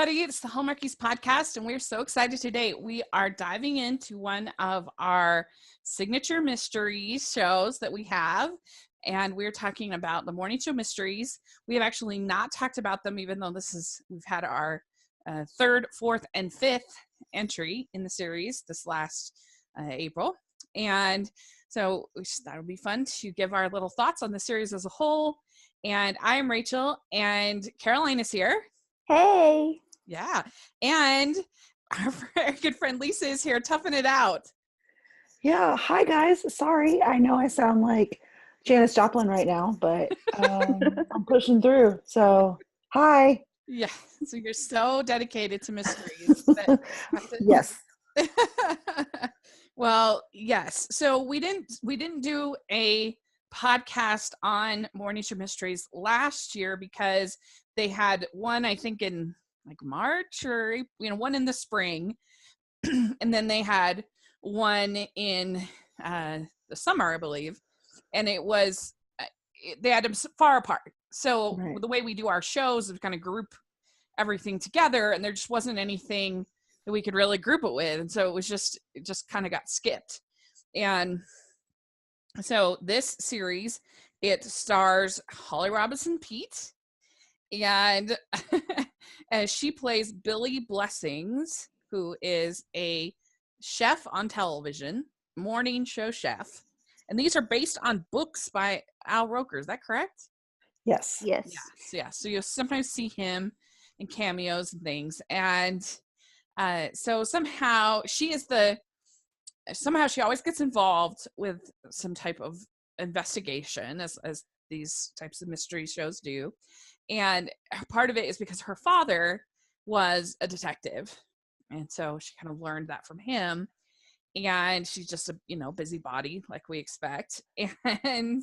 everybody. It's the Hallmarkies podcast, and we're so excited today. We are diving into one of our signature mystery shows that we have, and we're talking about the morning show mysteries. We have actually not talked about them, even though we've had our third, fourth, and fifth entry in the series this last April. And so we just thought it would be fun to give our little thoughts on the series as a whole. And I am Rachel, and Caroline is here. Hey. Yeah. And our very good friend Lisa is here toughing it out. Yeah. Hi, guys. Sorry. I know I sound like Janis Joplin right now, but I'm pushing through. So, hi. Yeah. So you're so dedicated to mysteries. Yes. Well, yes. So we didn't do a podcast on morning show mysteries last year because they had one, I think, in like March or one in the spring, and then they had one in the summer, I believe, and it was they had them far apart. So right. The way we do our shows is kind of group everything together, and there just wasn't anything that we could really group it with, and so it just kind of got skipped. And so this series, it stars Holly Robinson Peete, and as she plays Billy Blessings, who is a chef on television, morning show chef. And these are based on books by Al Roker. Is that correct? Yes. Yes. Yeah. So you'll sometimes see him in cameos and things. And so somehow she always gets involved with some type of investigation, as these types of mystery shows do. And part of it is because her father was a detective. And so she kind of learned that from him. And she's just a, busybody like we expect. And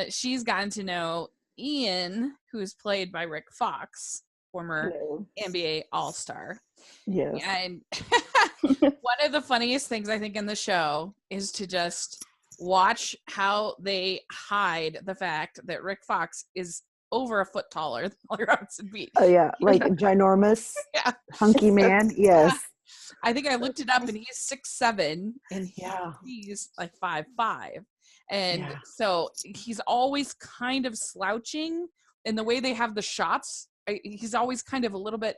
she's gotten to know Ian, who is played by Rick Fox, former NBA All-Star. Yes. And one of the funniest things I think in the show is to just watch how they hide the fact that Rick Fox is over a foot taller than Holly Robinson Peete. Oh yeah, like a ginormous, hunky man. Yes. Yeah. I think I looked it up, and he's 6'7", and he's like 5'5", and so he's always kind of slouching. And the way they have the shots, he's always kind of a little bit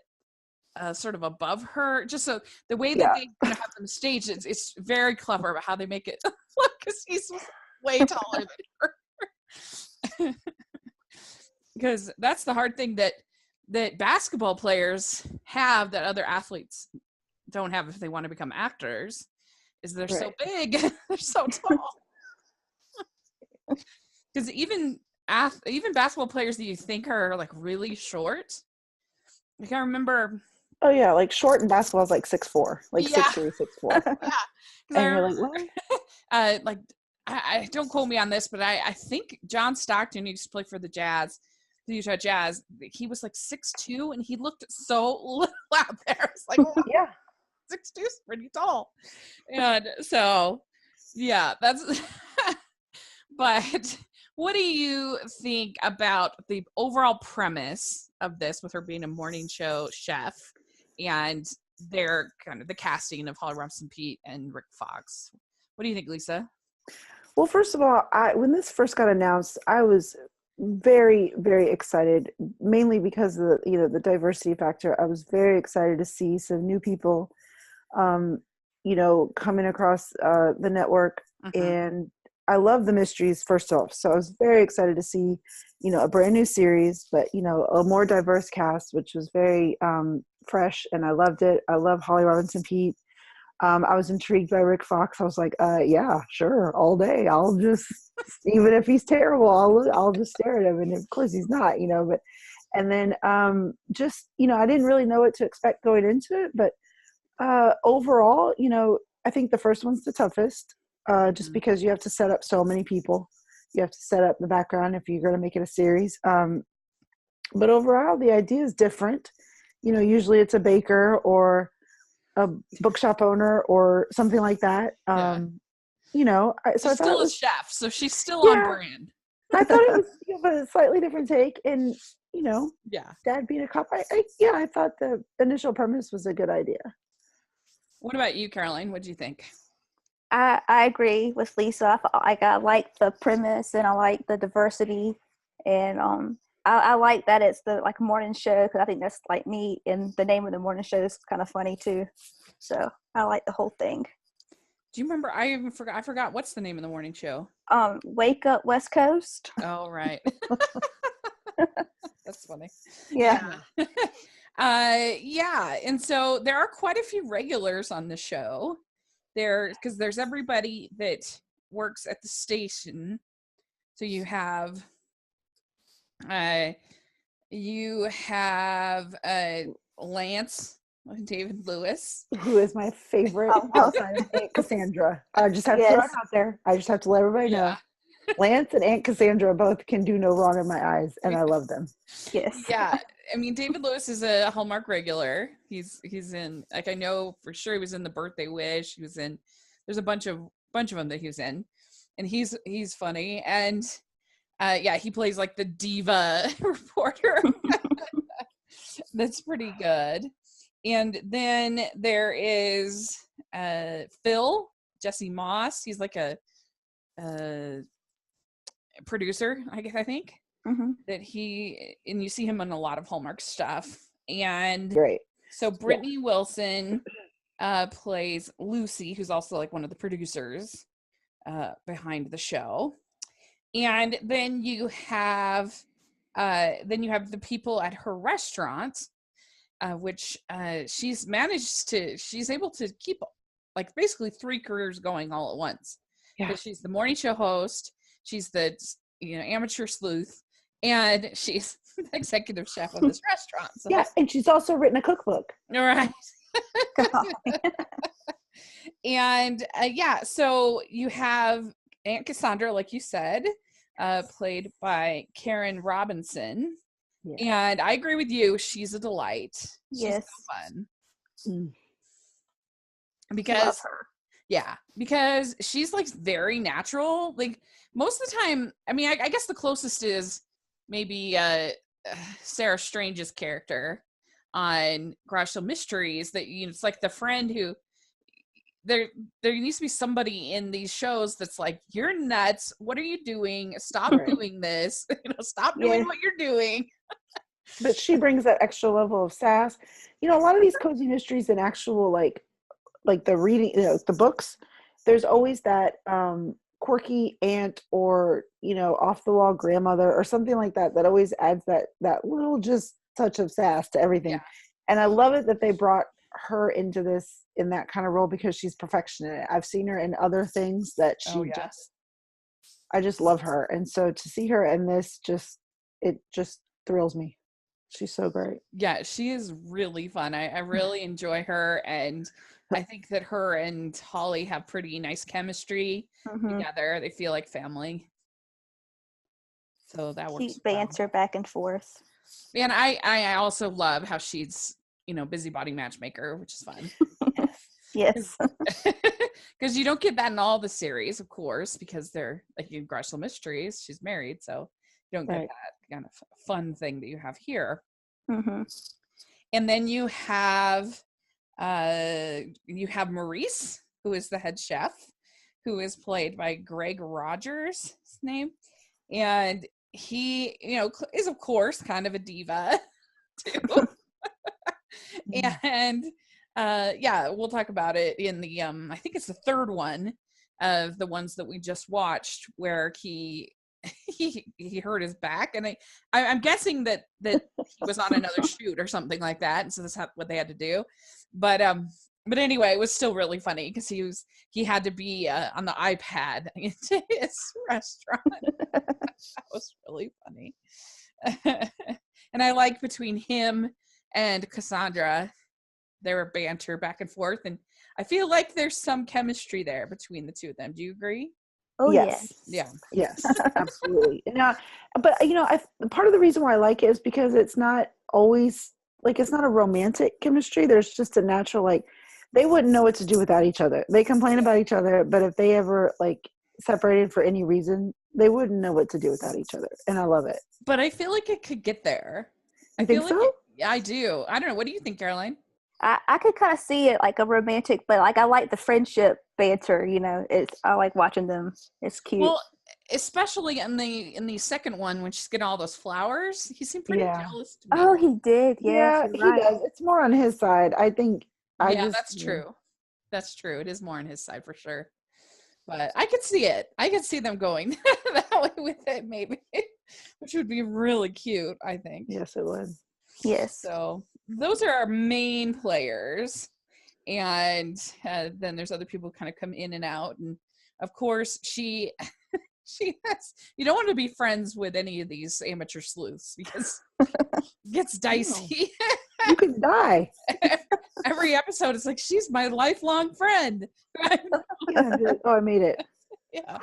sort of above her. Just so the way that they kind of have them staged, it's very clever about how they make it look, because he's way taller than her. Because that's the hard thing that basketball players have that other athletes don't have if they want to become actors, is they're so big. They're so tall. Because even basketball players that you think are like really short, like I remember. Oh yeah, like short in basketball is like 6'4", like 6'3", 6'4". Yeah, and you're like, what? Like I don't quote me on this, but I think John Stockton used to play for the Utah Jazz. He was like 6'2", and he looked so little out there. It's like, oh, yeah, 6'2" is pretty tall. And so, yeah, that's. But what do you think about the overall premise of this, with her being a morning show chef, and their kind of the casting of Holly Robinson Peete and Rick Fox? What do you think, Lisa? Well, first of all, when this first got announced, I was very, very excited, mainly because of the diversity factor. I was very excited to see some new people, coming across the network. And I love the mysteries, first off. So I was very excited to see, a brand new series, but, a more diverse cast, which was very fresh, and I loved it. I love Holly Robinson Peete. I was intrigued by Rick Fox. I was like, yeah, sure, all day. I'll just, even if he's terrible, I'll just stare at him. And of course he's not, but, and then just, I didn't really know what to expect going into it, but overall, I think the first one's the toughest, just because you have to set up so many people. You have to set up the background if you're going to make it a series. But overall, the idea is different. Usually it's a baker or a bookshop owner or something like that. So she's still a chef, so she's still on brand. I thought it was a slightly different take, and Yeah. dad being a cop. I thought the initial premise was a good idea. What about you, Caroline? What do you think? I agree with Lisa. I like the premise, and I like the diversity, and I like that it's the like morning show, because I think that's like neat, and the name of the morning show is kind of funny too. So I like the whole thing. Do you remember? I forgot what's the name of the morning show. Wake Up West Coast. Oh, right. That's funny. Yeah. Yeah. And so there are quite a few regulars on the show there, because there's everybody that works at the station. So you have Lance, David Lewis, who is my favorite outside of Aunt Cassandra. I just have to throw it out there. I just have to let everybody know. Lance and Aunt Cassandra both can do no wrong in my eyes, and I love them. Yes. Yeah. I mean, David Lewis is a Hallmark regular. He's in, like, I know for sure he was in The Birthday Wish. He was in, there's a bunch of them that he was in, and he's funny. And he plays like the diva reporter. That's pretty good. And then there is Phil, Jesse Moss. He's like a producer, I think. Mm-hmm. That and you see him on a lot of Hallmark stuff. And great. So Brittany Wilson plays Lucy, who's also like one of the producers behind the show. And then you have the people at her restaurant, which she's able to keep like basically 3 careers going all at once. Yeah. Because she's the morning show host, she's the amateur sleuth, and she's the executive chef of this restaurant. So and she's also written a cookbook. All right. And so you have Aunt Cassandra, like you said, played by Karen Robinson. Yeah. And I agree with you. She's a delight. Yes. She's so fun. Mm. Because she's like very natural. Like most of the time, I mean, I guess the closest is maybe Sarah Strange's character on Garage Sale Mysteries, that it's like the friend who there needs to be somebody in these shows that's like, you're nuts, what are you doing, stop doing this, stop doing what you're doing. But she brings that extra level of sass. A lot of these cozy mysteries and actual like the reading, the books, there's always that quirky aunt or off the wall grandmother or something like that always adds that little just touch of sass to everything. And I love it that they brought her into this in that kind of role, because she's perfection in it. I've seen her in other things that I just love her, and so to see her in this it just thrills me. She's so great. Yeah, she is really fun. I really enjoy her, and I think that her and Holly have pretty nice chemistry together. They feel like family. So that works. Keep banter back and forth. And I also love how she's, busybody matchmaker, which is fun. Yes. Because you don't get that in all the series, of course, because they're like in Garage Sale Mysteries, she's married, so you don't get that kind of fun thing that you have here. Mm-hmm. And then you have Maurice, who is the head chef, who is played by Greg Rogers, his name, and he, is of course kind of a diva too. And we'll talk about it in the I think it's the third one of the ones that we just watched, where he hurt his back, and I'm guessing that he was on another shoot or something like that, and so that's what they had to do. But anyway, it was still really funny because he had to be on the iPad into his restaurant. That was really funny. And I like between him and Cassandra, there were banter back and forth, and I feel like there's some chemistry there between the two of them. Do you agree? Oh, yes. Yeah. Yes, absolutely. But part of the reason why I like it is because it's not always like, it's not a romantic chemistry. There's just a natural, like, they wouldn't know what to do without each other. They complain about each other, but if they ever like separated for any reason, they wouldn't know what to do without each other, and I love it. But I feel like it could get there. You I think feel like so? yeah, I do. I don't know. What do you think, Caroline? I could kind of see it like a romantic, but like I like the friendship banter. I like watching them. It's cute. Well, especially in the second one when she's getting all those flowers, he seemed pretty Yeah. jealous to me. Oh, he did. Yes, Yeah, you're he right. does. It's more on his side. I think I Yeah, just that's true. That's true. It is more on his side for sure. But I could see it. I could see them going that way with it, maybe, which would be really cute, I think. Yes, it would. Yes. So those are our main players. And then there's other people kind of come in and out. And of course, she has, you don't want to be friends with any of these amateur sleuths because it gets dicey. You could die. Every episode is like, she's my lifelong friend. Yeah, oh, I made it. Yeah.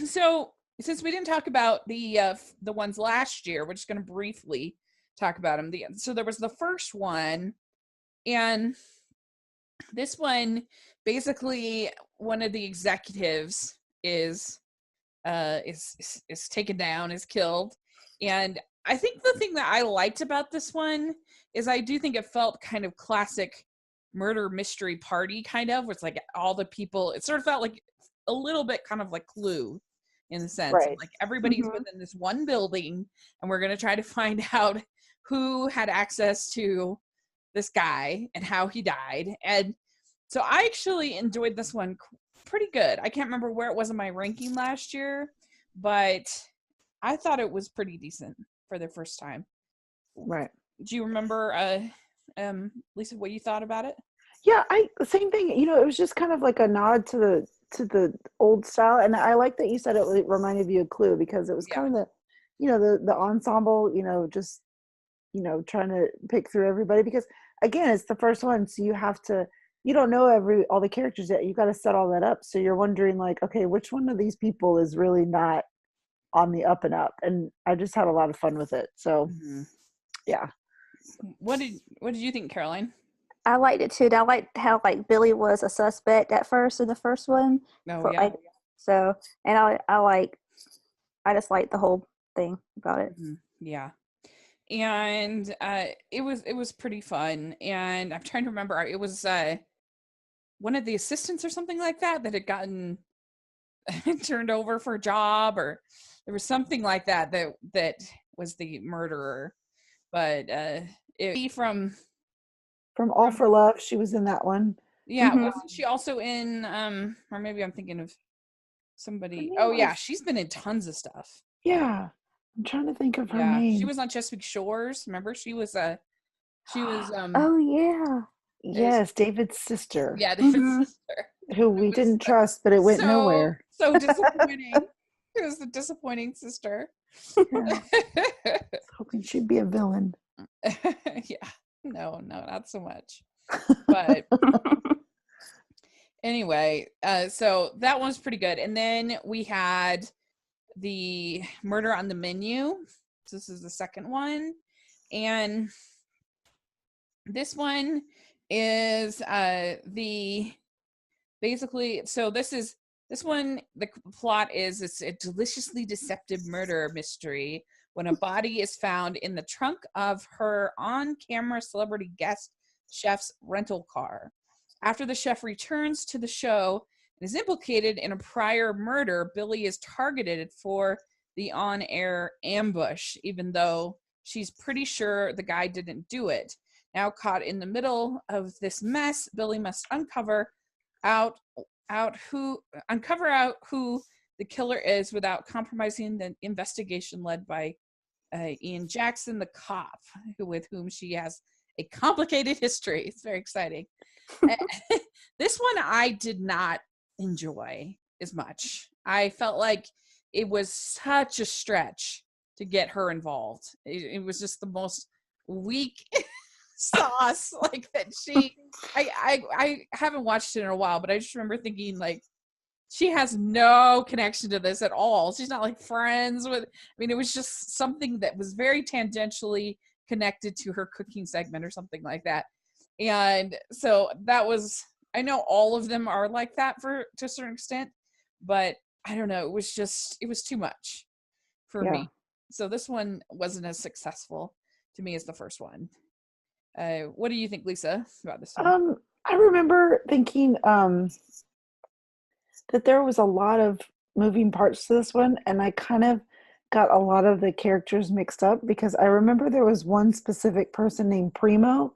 So since we didn't talk about the ones last year, we're just going to briefly talk about them. So there was the first one, and this one basically one of the executives is taken down, is killed, and I think the thing that I liked about this one is I do think it felt kind of classic murder mystery party kind of, where it's like all the people, it sort of felt like a little bit kind of like Clue in the sense of Right. like everybody's Mhm. within this one building and we're going to try to find out who had access to this guy and how he died. And so I actually enjoyed this one pretty good. I can't remember where it was in my ranking last year, but I thought it was pretty decent for the first time. Right. Do you remember, Lisa, what you thought about it? Yeah, same thing. It was just kind of like a nod to the old style, and I like that you said it reminded you of Clue because it was Yeah. kind of the ensemble, just trying to pick through everybody because again, it's the first one, so you don't know all the characters yet. You got to set all that up, so you're wondering like, okay, which one of these people is really not on the up and up, and I just had a lot of fun with it. So yeah. What did you think, Caroline? I liked it too. I liked how like Billy was a suspect at first in the first one. Oh, yeah. And I just liked the whole thing about it. Yeah. And it was pretty fun. And I'm trying to remember, it was one of the assistants or something like that had gotten turned over for a job, or there was something like that was the murderer. But from All for Love, she was in that one. Yeah, wasn't she also in or maybe I'm thinking of somebody. Oh yeah, she's been in tons of stuff. Yeah. I'm trying to think of her name. She was on Chesapeake Shores. Remember, she was Oh yeah. Yes, David's sister. Yeah, David's sister. Who we didn't trust, but it went nowhere. So disappointing. It was a disappointing sister. Yeah. Hoping she'd be a villain. Yeah. No, not so much. But anyway, so that one's pretty good. And then we had the Murder on the Menu. So this is the second one. And this one is the plot is it's a deliciously deceptive murder mystery when a body is found in the trunk of her on-camera celebrity guest chef's rental car. After the chef returns to the show and is implicated in a prior murder, Billy is targeted for the on-air ambush, even though she's pretty sure the guy didn't do it. Now caught in the middle of this mess, Billy must uncover out who the killer is without compromising the investigation led by Ian Jackson, the cop, with whom she has a complicated history. It's very exciting. This one I did not enjoy as much. I felt like it was such a stretch to get her involved. It was just the most weak sauce like that. I haven't watched it in a while, but I just remember thinking like she has no connection to this at all. She's not like friends with, it was just something that was very tangentially connected to her cooking segment or something like that. And so that was, I know all of them are like that to a certain extent, but I don't know, it was too much for Yeah. me. So this one wasn't as successful to me as the first one. What do you think, Lisa, about this one? I remember thinking that there was a lot of moving parts to this one, and I kind of got a lot of the characters mixed up because I remember there was one specific person named Primo,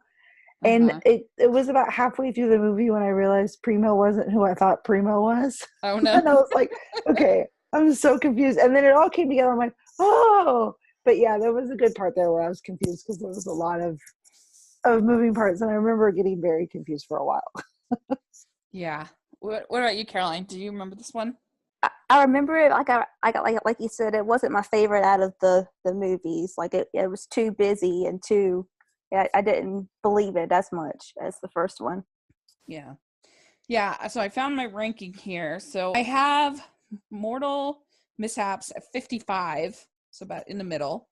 and Uh-huh. it was about halfway through the movie when I realized Primo wasn't who I thought Primo was. Oh no. And I was like, okay, I'm so confused. And then it all came together. I'm like, oh, but yeah, there was a good part there where I was confused because there was a lot of moving parts, and I remember getting very confused for a while. Yeah. What about you, Caroline? Do you remember this one? I remember it I got like you said, it wasn't my favorite out of the movies. Like it was too busy and too. Yeah, I didn't believe it as much as the first one. Yeah. Yeah. So I found my ranking here. So I have Mortal Mishaps at 55. So about in the middle,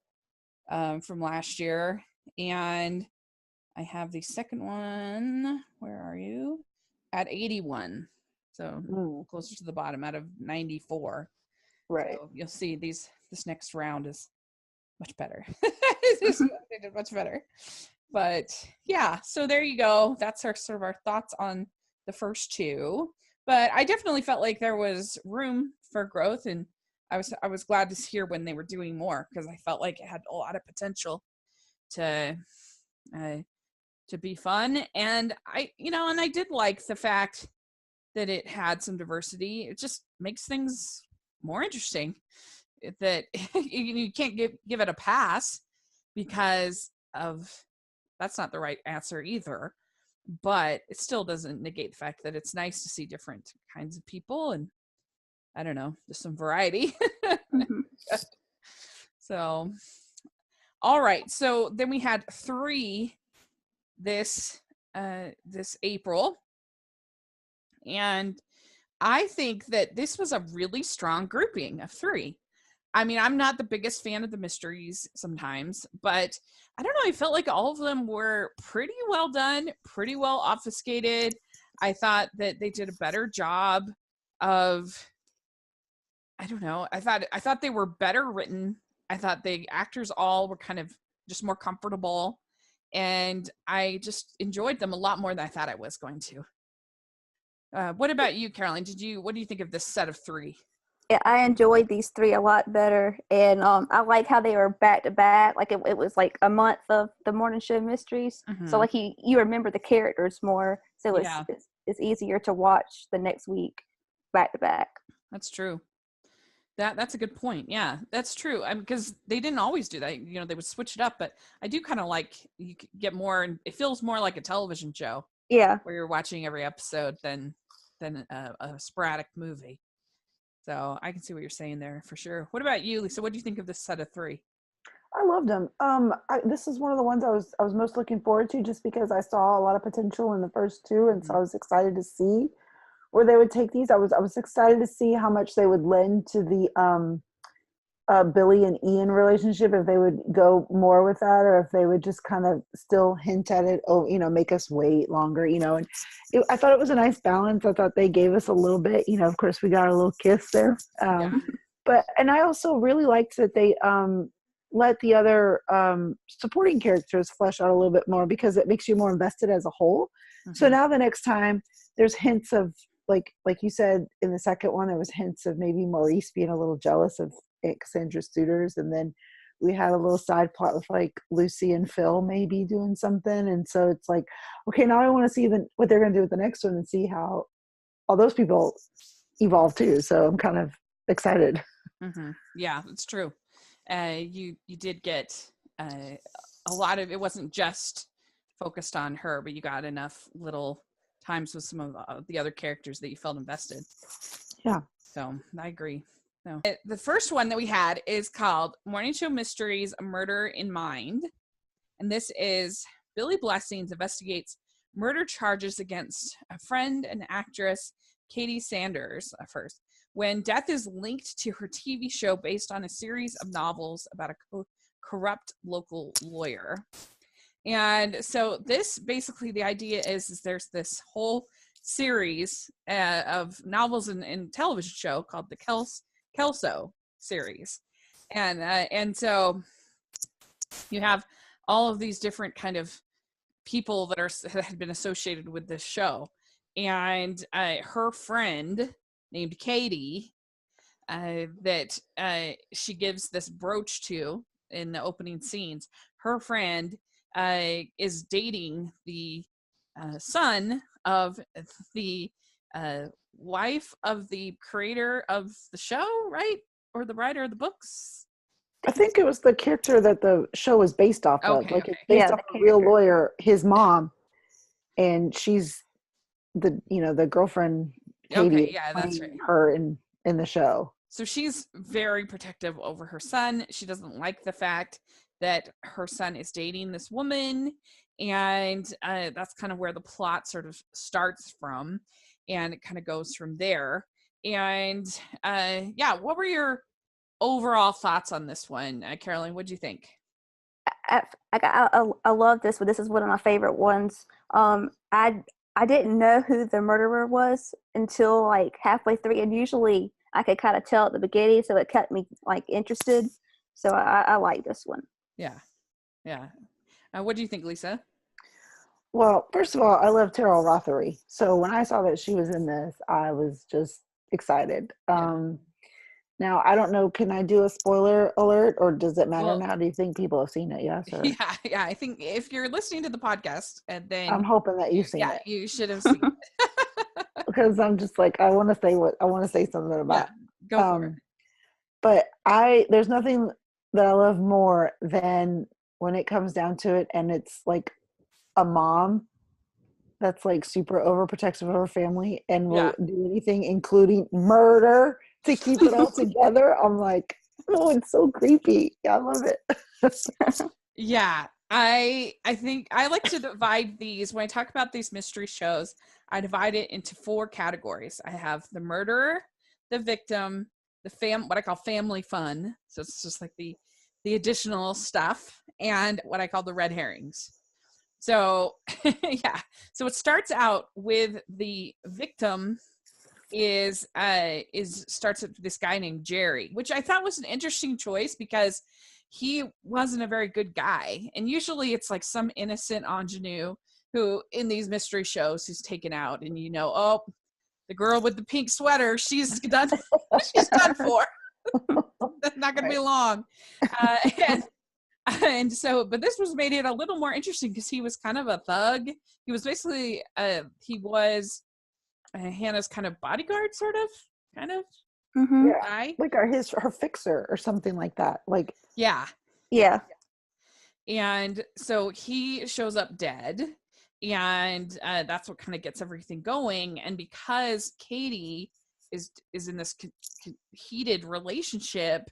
from last year. And I have the second one. Where are you? At 81. So Mm, closer to the bottom out of 94. right. So you'll see this next round is much better. They did much better. But yeah, so there you go. That's our sort of our thoughts on the first two. But I definitely felt like there was room for growth, and I was glad to hear when they were doing more because I felt like it had a lot of potential to uh, to be fun. And I did like the fact that it had some diversity. It just makes things more interesting. That you can't give it a pass because of that's not the right answer either. But it still doesn't negate the fact that it's nice to see different kinds of people and I don't know, just some variety. Hmm. So, all right. So then we had three this April, and I think that this was a really strong grouping of three. I mean, I'm not the biggest fan of the mysteries sometimes, but I don't know. I felt like all of them were pretty well done, pretty well obfuscated. I thought that they did a better job of, I don't know. I thought they were better written. I thought the actors all were kind of just more comfortable, and I just enjoyed them a lot more than I thought I was going to. What about you, Caroline? What do you think of this set of three? Yeah, I enjoyed these three a lot better, and I like how they were back to back. Like it was like a month of the morning show mysteries, so Mm-hmm. like you remember the characters more, so Yeah, it's easier to watch the next week back to back. that's true. That's a good point. Yeah, that's true. Because they didn't always do that. They would switch it up, but I do kind of like you get more, and it feels more like a television show Yeah. where you're watching every episode than a sporadic movie. So I can see what you're saying there for sure. What about you, Lisa? What do you think of this set of three? I loved them. This is one of the ones I was most looking forward to, just because I saw a lot of potential in the first two, and so Mhm. I was excited to see where they would take these. I was excited to see how much they would lend to the Billy and Ian relationship, if they would go more with that, or if they would just kind of still hint at it. Oh, make us wait longer. And I thought it was a nice balance. I thought they gave us a little bit. Of course, we got a little kiss there. Yeah. And I also really liked that they let the other supporting characters flesh out a little bit more, because it makes you more invested as a whole. So Mhm. now the next time there's hints of, like you said in the second one, there was hints of maybe Maurice being a little jealous of Cassandra's suitors, and then we had a little side plot with like Lucy and Phil maybe doing something. And so it's like, okay, now I want to see what they're going to do with the next one and see how all those people evolve too. So I'm kind of excited. Yeah, it's true. You did get uh, a lot of it. Wasn't just focused on her, but you got enough little times with some of the other characters that you felt invested. Yeah. So I agree. No. The first one that we had is called Morning Show Mysteries: A Murder in Mind, and this is Billy Blessings investigates murder charges against a friend and actress, Katie Sanders, first, when death is linked to her TV show based on a series of novels about a corrupt local lawyer. And so this basically, the idea is there's this whole series of novels and television show called the Kelso series, and so you have all of these different kind of people that had been associated with this show, and her friend named Katie that she gives this brooch to in the opening scenes. Her friend is dating the son of the wife of the creator of the show, right? Or the writer of the books. I think it was the character that the show is based off of. Like, it's based off a real lawyer, his mom, and she's the girlfriend, Katie. Okay, yeah, that's right. Her in the show. So she's very protective over her son. She doesn't like the fact that her son is dating this woman, and that's kind of where the plot sort of starts from, and it kind of goes from there. And what were your overall thoughts on this one, Caroline? What'd you think? I love this, but this is one of my favorite ones. I didn't know who the murderer was until like halfway through, and usually I could kind of tell at the beginning, so it kept me like interested. So I like this one. Yeah. What do you think, Lisa? Well, first of all, I love Terrell Rothery. So when I saw that she was in this, I was just excited. Now, I don't know, can I do a spoiler alert, or does it matter now? Do you think people have seen it? Yes? Or? Yeah. I think if you're listening to the podcast, and then I'm hoping that you've seen it. Yeah, you should have seen it. Because I'm just like, I want to say something about. Go for it. But there's nothing that I love more than when it comes down to it, and it's like a mom that's like super overprotective of her family and will do anything, including murder, to keep it all together. I'm like, oh, it's so creepy. I love it. Yeah, I think I like to divide these, when I talk about these mystery shows, I divide it into 4 categories. I have the murderer, the victim, what I call family fun. So it's just like the additional stuff, and what I call the red herrings. So so it starts out with the victim starts with this guy named Jerry, which I thought was an interesting choice because he wasn't a very good guy. And usually it's like some innocent ingenue who in these mystery shows who's taken out, and oh, the girl with the pink sweater, she's done for. Not gonna be long. And so, but this made it a little more interesting because he was kind of a thug. He was basically he was Hannah's kind of bodyguard, kind of guy. Like her fixer or something like that. Like yeah. And so he shows up dead, and that's what kind of gets everything going. And because Katie is in this heated relationship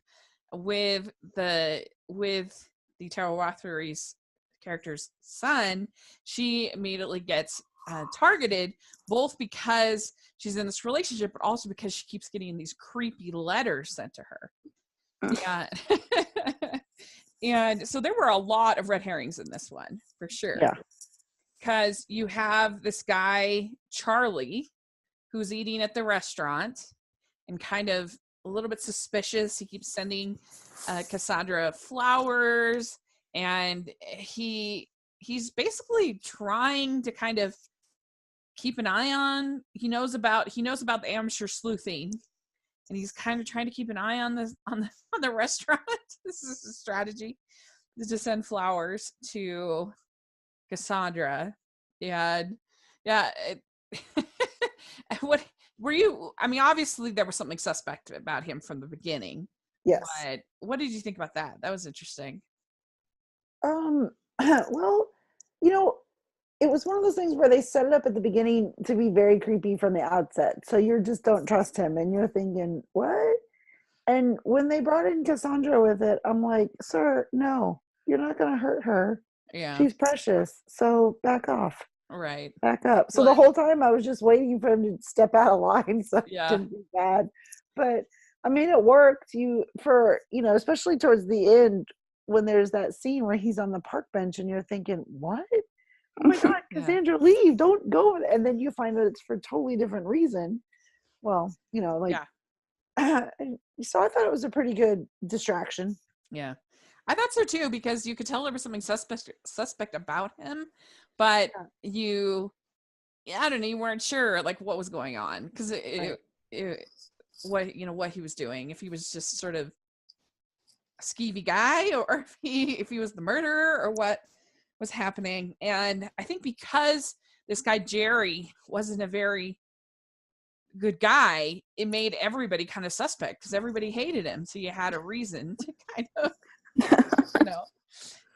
with the Terrell Rothery's character's son, she immediately gets targeted, both because she's in this relationship, but also because she keeps getting these creepy letters sent to her. Yeah. And so there were a lot of red herrings in this one, for sure. Yeah. Because you have this guy, Charlie, who's eating at the restaurant and kind of a little bit suspicious. He keeps sending Cassandra flowers, and he's basically trying to kind of keep an eye on. He knows about the amateur sleuthing, and he's kind of trying to keep an eye on the restaurant. This is a strategy, is to send flowers to Cassandra. What were you? I mean, obviously there was something suspect about him from the beginning. Yes. But what did you think about that? That was interesting. Well, it was one of those things where they set it up at the beginning to be very creepy from the outset. So you just don't trust him, and you're thinking, what? And when they brought in Cassandra with it, I'm like, sir, no, you're not going to hurt her. Yeah. She's precious. So back off. Right. Back up. So the whole time I was just waiting for him to step out of line so it didn't be bad. But I mean, it worked. Especially towards the end when there's that scene where he's on the park bench and you're thinking, what? oh my God, Yeah. Cassandra, leave, don't go. And then you find that it's for a totally different reason. Well, like, so I thought it was a pretty good distraction. Yeah. I thought so too, because you could tell there was something suspect about him, but I don't know, you weren't sure like what was going on, because what he was doing, if he was just sort of a skeevy guy, or if he was the murderer, or what was happening. And I think because this guy Jerry wasn't a very good guy, it made everybody kind of suspect, because everybody hated him, so you had a reason to kind of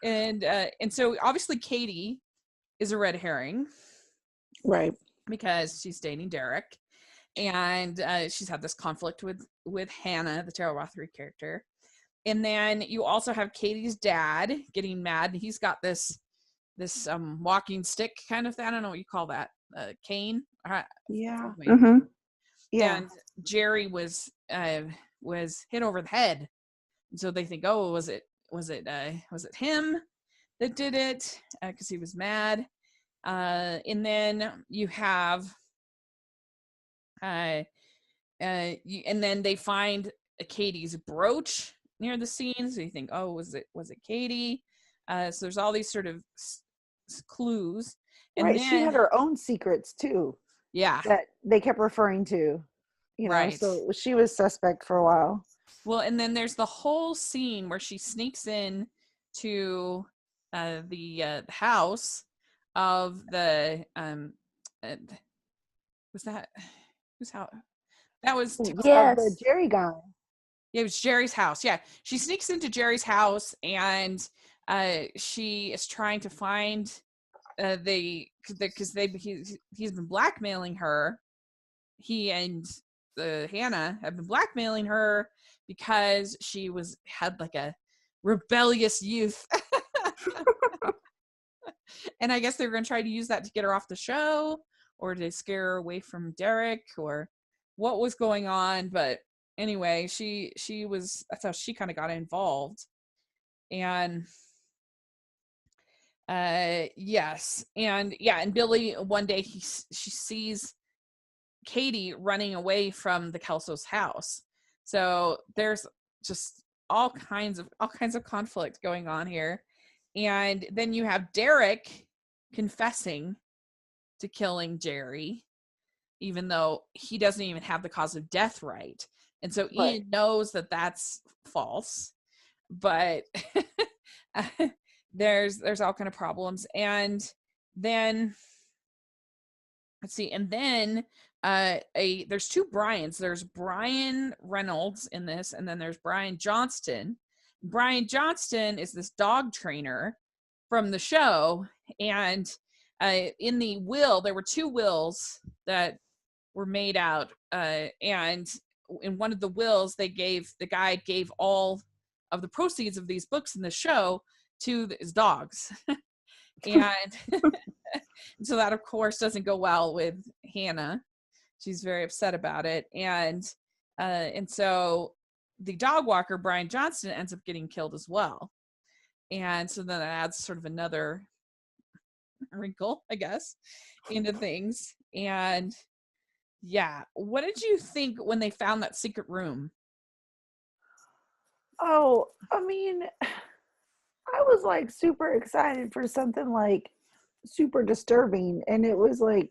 and so obviously Katie is a red herring, Right. because she's dating Derek, and she's had this conflict with Hannah, the Tara Rothery character. And then you also have Katie's dad getting mad, and he's got this walking stick kind of thing. I don't know what you call that, cane. Yeah. Mm-hmm. Yeah. And Jerry was hit over the head, and so they think, oh, was it him that did it, because he was mad. And then you have and then they find Katie's brooch near the scene, so you think, oh, was it Katie? So there's all these sort of clues. And Right. then She had her own secrets too that they kept referring to, right. so she was suspect for a while. Well, and then there's the whole scene where she sneaks in to the house of the was that whose house? That was The Jerry guy. Yeah, it was Jerry's house. Yeah, she sneaks into Jerry's house, and she is trying to find because he's been blackmailing her. He and Hannah have been blackmailing her because she had like a rebellious youth. And I guess they were going to try to use that to get her off the show, or to scare her away from Derek, or what was going on. But anyway, that's how she kind of got involved. And yes. And Billy, one day she sees Katie running away from the Kelso's house. So there's just all kinds of conflict going on here. And then you have Derek confessing to killing Jerry, even though he doesn't even have the cause of death right. And so Ian knows that that's false, but there's all kind of problems. And then let's see, and then there's two Brians. There's Brian Reynolds in this, and then there's Brian Johnston. Brian Johnston is this dog trainer from the show, and in the will, there were two wills that were made out, and in one of the wills, the guy gave all of the proceeds of these books in the show to his dogs. And so that, of course, doesn't go well with Hannah. She's very upset about it. And so the dog walker, Brian Johnston, ends up getting killed as well. And so then that adds sort of another wrinkle, I guess, into things. And yeah, what did you think when they found that secret room? Oh, I mean, I was like super excited for something like super disturbing, and it was like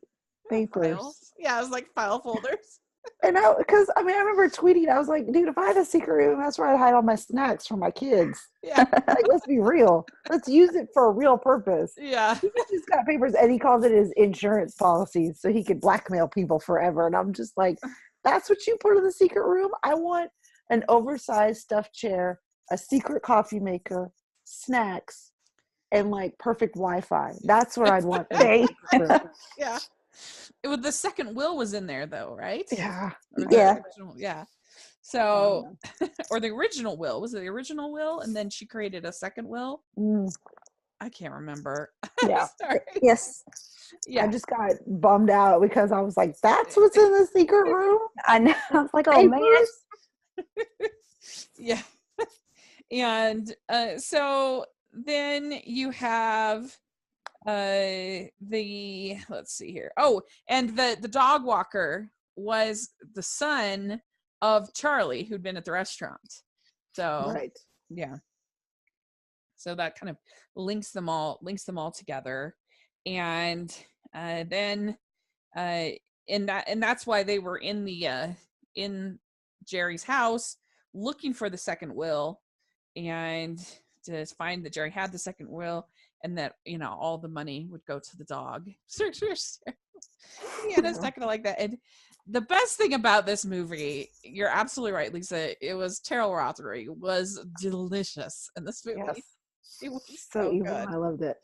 papers. Files? Yeah, it was like file folders. And I remember tweeting, I was like, dude, if I had a secret room, that's where I'd hide all my snacks for my kids. Yeah. Like, let's be real. Let's use it for a real purpose. Yeah. He just got papers, and he calls it his insurance policy so he could blackmail people forever. And I'm just like, that's what you put in the secret room? I want an oversized stuffed chair, a secret coffee maker, snacks, and like perfect Wi-Fi. That's what I'd want. Yeah. The second will was in there though, right? Yeah. Yeah. So, or the original will. Was it the original will? And then she created a second will? I can't remember. Yeah. Sorry. Yes. Yeah. I just got bummed out because I was like, that's what's in the secret room? I know. I was like, oh, man. Yeah. And so then you have let's see here. Oh, and the dog walker was the son of Charlie, who'd been at the restaurant. So Right. yeah. So that kind of links them all together. And then and that's why they were in the in Jerry's house looking for the second will, and to find that Jerry had the second will, and that all the money would go to the dog. Yeah, it's not gonna like that. And the best thing about this movie, you're absolutely right, Lisa, it was Terrell Rothery was delicious in this movie. Yes. It was So evil. good. I loved it.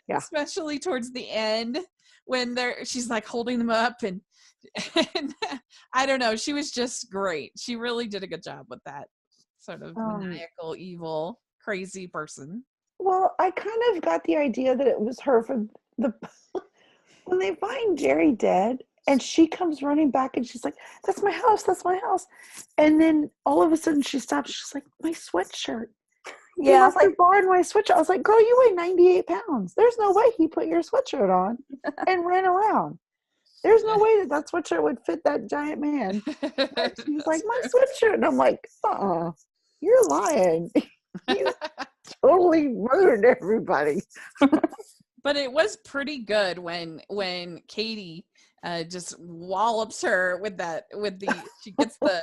Yeah. Especially towards the end when she's like holding them up and I don't know, she was just great. She really did a good job with that sort of maniacal, evil, crazy person. Well, I kind of got the idea that it was her for the when they find Jerry dead and she comes running back and she's like, that's my house. And then all of a sudden she stops. She's like, my sweatshirt. Yeah, I was like, borrowed my sweatshirt. I was like, girl, you weigh 98 pounds. There's no way he put your sweatshirt on and ran around. There's no way that sweatshirt would fit that giant man. He's like, my sweatshirt. And I'm like, you're lying. You totally ruined everybody. But it was pretty good when Katie just wallops her with she gets the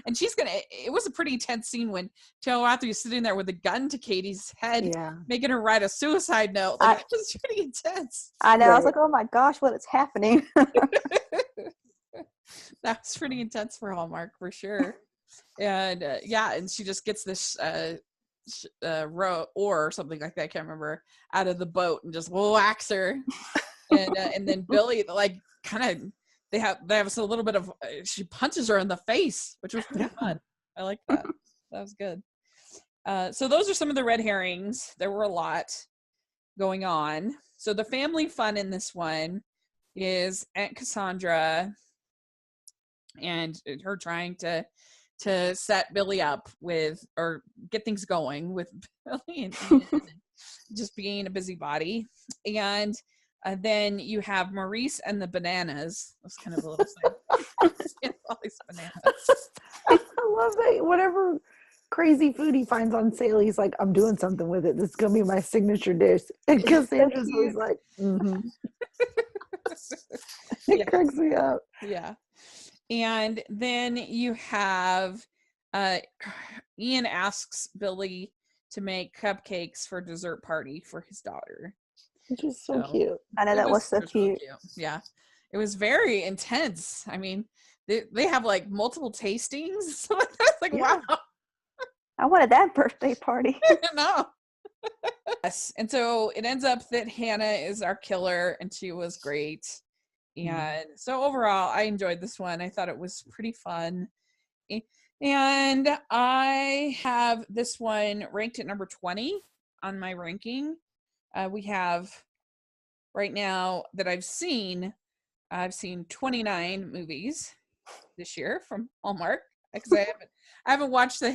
and it was a pretty intense scene when Taylor Rothery is sitting there with a gun to Katie's head, making her write a suicide note. Like, it was pretty intense. I know. Right. I was like, oh my gosh, what is happening? That was pretty intense for Hallmark, for sure. And and she just gets this row or something like that, I can't remember, out of the boat and just whacks her. And then Billy, like, kind of they have a little bit of she punches her in the face, which was pretty fun. I like that. That was good. So those are some of the red herrings. There were a lot going on. So the family fun in this one is Aunt Cassandra and her trying to set Billy up with, or get things going with Billy and Ian, just being a busybody. And then you have Maurice and the bananas. That's kind of a little thing. All these bananas. I love that. Whatever crazy food he finds on sale, he's like, I'm doing something with it. This is going to be my signature dish. And Cassandra's always like, It cracks me up. Yeah. And then you have Ian asks Billy to make cupcakes for a dessert party for his daughter. Which is so cute. I know, that was so cute. Yeah. It was very intense. I mean, they have like multiple tastings. So it's like, wow. I wanted that birthday party. No. Yes. And so it ends up that Hannah is our killer, and she was great. And so overall, I enjoyed this one. I thought it was pretty fun. And I have this one ranked at number 20 on my ranking. We have right now that I've seen 29 movies this year from Hallmark, because I haven't watched the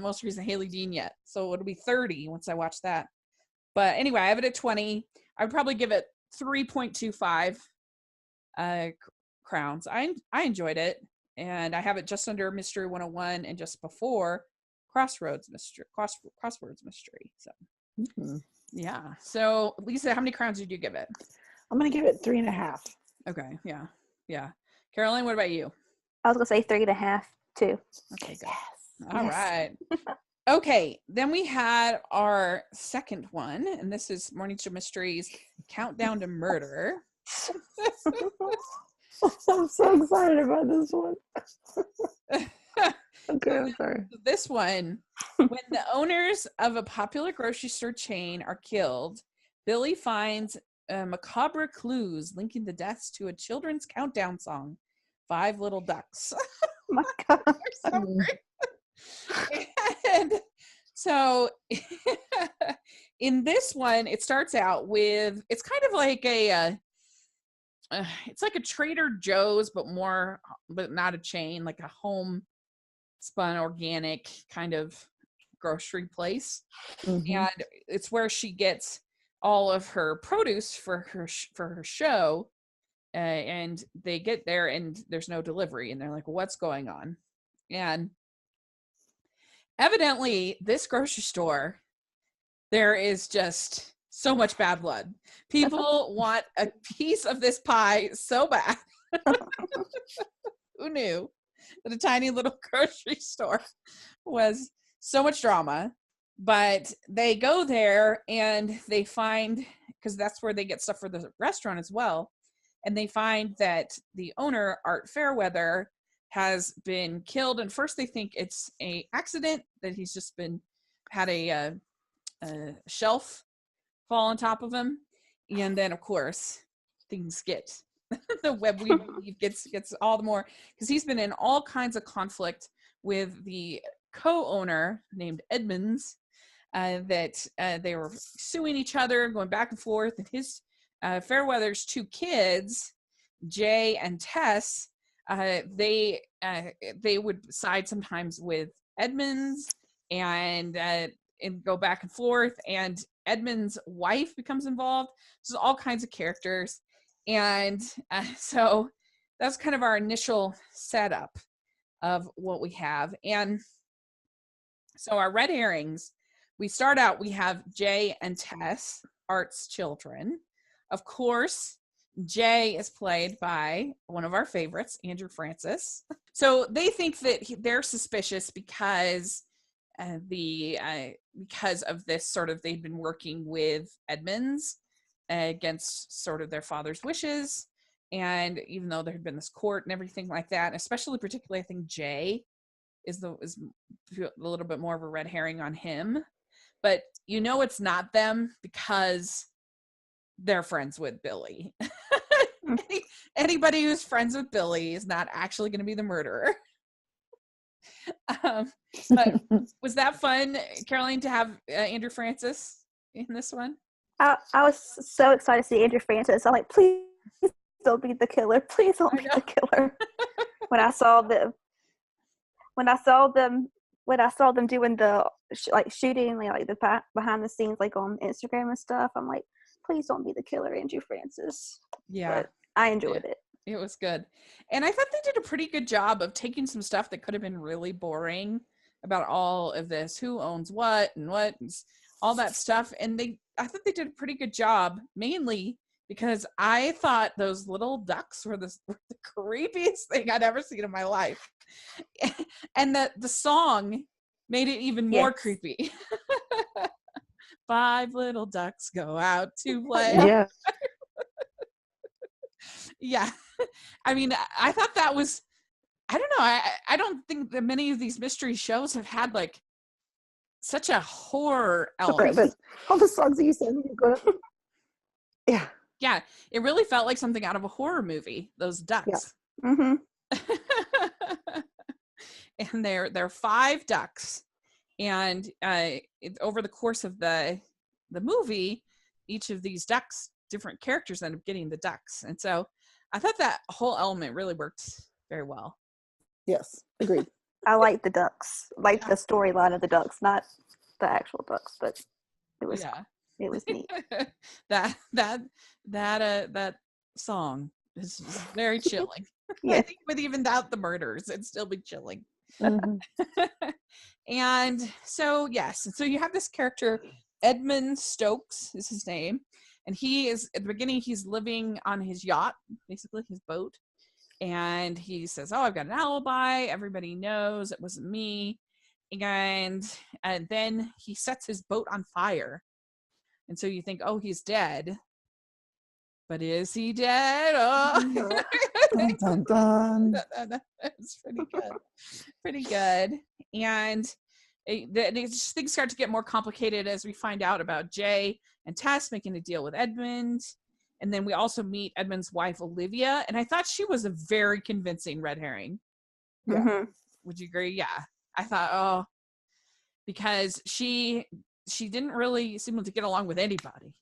most recent Haley Dean yet. So it'll be 30 once I watch that. But anyway, I have it at 20. I would probably give it 3.25 crowns. I enjoyed it, and I have it just under Mystery 101 and just before Crosswords Mystery. So yeah. So Lisa, how many crowns did you give it? I'm gonna give it 3.5. Okay. Yeah. Caroline, what about you? I was gonna say 3.5 too. Okay, good. Yes. All right. Okay, then we had our second one, and this is Morning Show Mysteries Countdown to Murder. I'm so excited about this one. Okay, I'm sorry. This one, when the owners of a popular grocery store chain are killed, Billy finds macabre clues linking the deaths to a children's countdown song, Five Little Ducks. My God. And so in this one, it starts out with, it's kind of like it's like a Trader Joe's, but not a chain, like a homespun organic kind of grocery place. And it's where she gets all of her produce for her show, and they get there and there's no delivery, and they're like, what's going on? And evidently this grocery store, there is just so much bad blood. People want a piece of this pie so bad. Who knew that a tiny little grocery store was so much drama? But they go there and they find, because that's where they get stuff for the restaurant as well, and they find that the owner, Art Fairweather, has been killed. And first they think it's a accident, that he's just had a shelf fall on top of him. And then of course things get the web weave gets all the more, because he's been in all kinds of conflict with the co-owner named Edmonds, that they were suing each other, going back and forth. And his Fairweather's two kids, Jay and Tess, they would side sometimes with Edmonds and go back and forth. And Edmund's wife becomes involved. So all kinds of characters. And so that's kind of our initial setup of what we have. And so our red herrings, we start out, we have Jay and Tess, Art's children. Of course, Jay is played by one of our favorites, Andrew Francis. So they think that they're suspicious because because of this sort of, they've been working with Edmonds against sort of their father's wishes. And even though there had been this court and everything like that, especially particularly, I think Jay is a little bit more of a red herring on him. But it's not them because they're friends with Billy. Anybody who's friends with Billy is not actually going to be the murderer. But was that fun, Caroline, to have Andrew Francis in this one? I was so excited to see Andrew Francis. I'm like, please don't be the killer. Please don't be the killer. When I saw them doing the shooting, like the behind the scenes, like on Instagram and stuff, I'm like, please don't be the killer, Andrew Francis. Yeah, but I enjoyed it. It was good. And I thought they did a pretty good job of taking some stuff that could have been really boring about all of this, who owns what and all that stuff. And I thought they did a pretty good job, mainly because I thought those little ducks were the creepiest thing I'd ever seen in my life. And the song made it even more creepy. 5 little ducks go out to play. Yeah. Yeah. I mean, I thought that was, I don't know. I don't think that many of these mystery shows have had like such a horror element. But all the songs that you said, yeah. Yeah. It really felt like something out of a horror movie, those ducks. Yeah. Mm-hmm. And they're 5 ducks. And over the course of the movie, each of these ducks, different characters end up getting the ducks. And so I thought that whole element really worked very well. Yes, agreed. I like the ducks, the storyline of the ducks, not the actual ducks, but it was neat. that song is very chilling. Yeah. I think without the murders, it'd still be chilling. Mm-hmm. And so so you have this character, Edmund Stokes is his name, and he is, at the beginning, he's living on his yacht, basically his boat, and he says, oh, I've got an alibi, everybody knows it wasn't me. And then he sets his boat on fire, and so you think, oh, he's dead, but is he dead? Oh. Dun, dun, dun. That's pretty good. And things start to get more complicated as we find out about Jay and Tess making a deal with Edmund. And then we also meet Edmund's wife, Olivia. And I thought she was a very convincing red herring. Yeah. Mm-hmm. Would you agree? Yeah. I thought, because she didn't really seem to get along with anybody.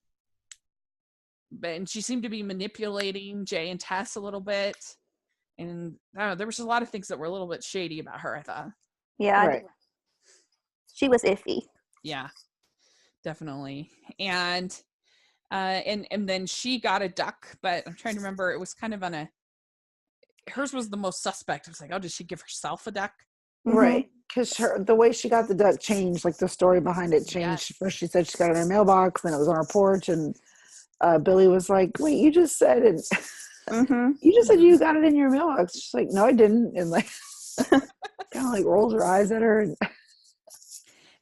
And she seemed to be manipulating Jay and Tess a little bit. And I don't know, there was a lot of things that were a little bit shady about her, I thought. Yeah. Right. She was iffy. Yeah, definitely. And and then she got a duck, but I'm trying to remember. It was kind of on a. Hers was the most suspect. I was like, oh, did she give herself a duck? Right. Because the way she got the duck changed, like the story behind it changed. Yes. First she said she got it in her mailbox, then it was on her porch, and Billy was like, wait, you just said it. You just said you got it in your mailbox. She's like, no, I didn't. And like kind of like rolls her eyes at her.